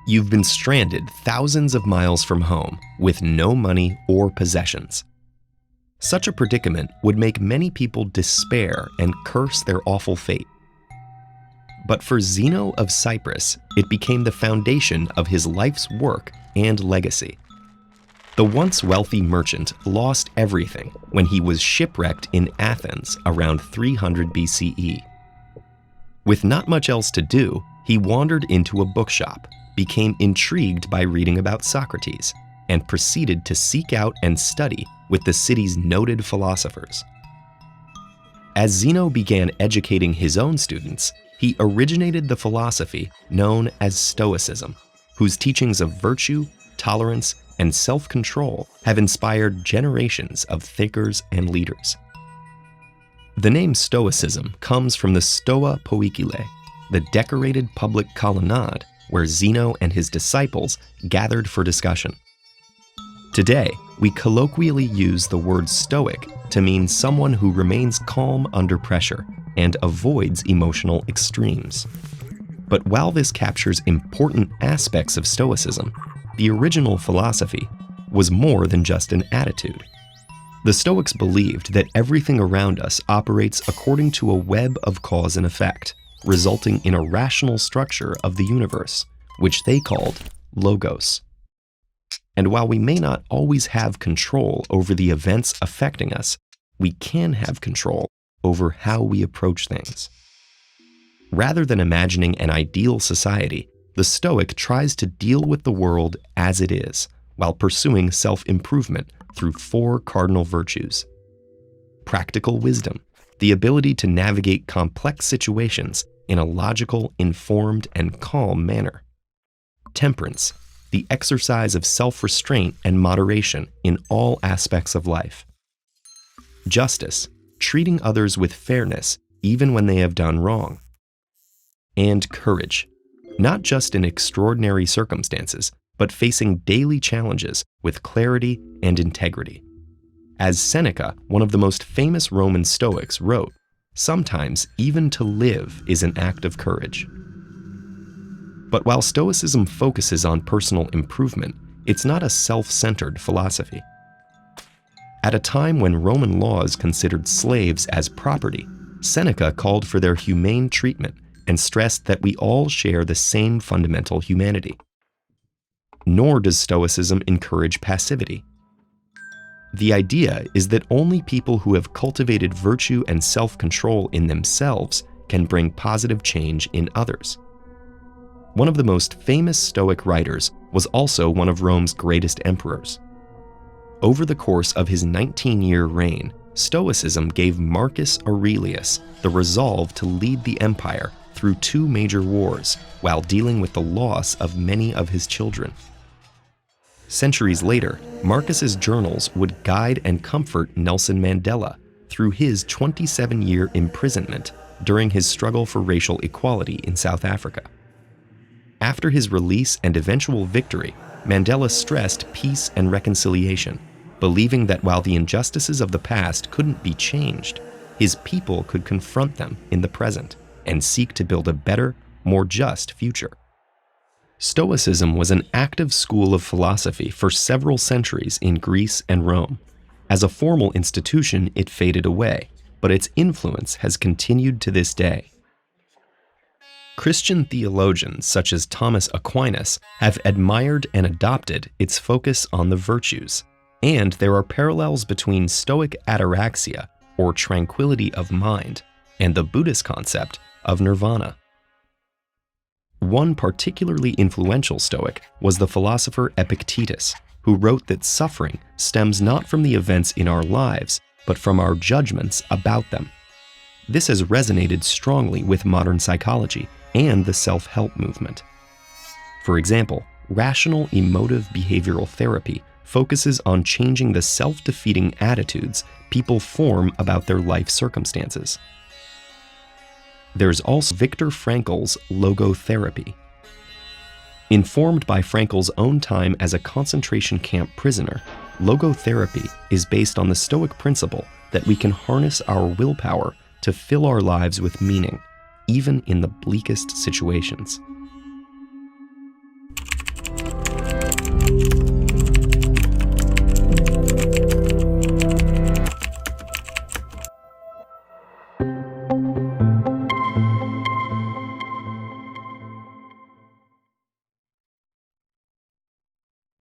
You've been stranded thousands of miles from home with no money or possessions. Such a predicament would make many people despair and curse their awful fate. But for Zeno of Cyprus, it became the foundation of his life's work and legacy. The once wealthy merchant lost everything when he was shipwrecked in Athens around 300 BCE. With not much else to do, he wandered into a bookshop, became intrigued by reading about Socrates, and proceeded to seek out and study with the city's noted philosophers. As Zeno began educating his own students, he originated the philosophy known as Stoicism, whose teachings of virtue, tolerance, and self-control have inspired generations of thinkers and leaders. The name Stoicism comes from the Stoa Poikile, the decorated public colonnade where Zeno and his disciples gathered for discussion. Today, we colloquially use the word stoic to mean someone who remains calm under pressure and avoids emotional extremes. But while this captures important aspects of Stoicism, the original philosophy was more than just an attitude. The Stoics believed that everything around us operates according to a web of cause and effect, resulting in a rational structure of the universe, which they called logos. And while we may not always have control over the events affecting us, we can have control over how we approach things. Rather than imagining an ideal society, the Stoic tries to deal with the world as it is, while pursuing self-improvement through 4 cardinal virtues. Practical wisdom, the ability to navigate complex situations in a logical, informed, and calm manner. Temperance, the exercise of self-restraint and moderation in all aspects of life. Justice, treating others with fairness even when they have done wrong. And courage, not just in extraordinary circumstances, but facing daily challenges with clarity and integrity. As Seneca, one of the most famous Roman Stoics, wrote, "Sometimes even to live is an act of courage." But while Stoicism focuses on personal improvement, it's not a self-centered philosophy. At a time when Roman laws considered slaves as property, Seneca called for their humane treatment and stressed that we all share the same fundamental humanity. Nor does Stoicism encourage passivity. The idea is that only people who have cultivated virtue and self-control in themselves can bring positive change in others. One of the most famous Stoic writers was also one of Rome's greatest emperors. Over the course of his 19-year reign, Stoicism gave Marcus Aurelius the resolve to lead the empire through 2 major wars while dealing with the loss of many of his children. Centuries later, Marcus's journals would guide and comfort Nelson Mandela through his 27-year imprisonment during his struggle for racial equality in South Africa. After his release and eventual victory, Mandela stressed peace and reconciliation, believing that while the injustices of the past couldn't be changed, his people could confront them in the present and seek to build a better, more just future. Stoicism was an active school of philosophy for several centuries in Greece and Rome. As a formal institution, it faded away, but its influence has continued to this day. Christian theologians such as Thomas Aquinas have admired and adopted its focus on the virtues, and there are parallels between Stoic ataraxia, or tranquility of mind, and the Buddhist concept of nirvana. One particularly influential Stoic was the philosopher Epictetus, who wrote that suffering stems not from the events in our lives, but from our judgments about them. This has resonated strongly with modern psychology and the self-help movement. For example, rational emotive behavioral therapy focuses on changing the self-defeating attitudes people form about their life circumstances. There's also Viktor Frankl's logotherapy. Informed by Frankl's own time as a concentration camp prisoner, logotherapy is based on the Stoic principle that we can harness our willpower to fill our lives with meaning, even in the bleakest situations.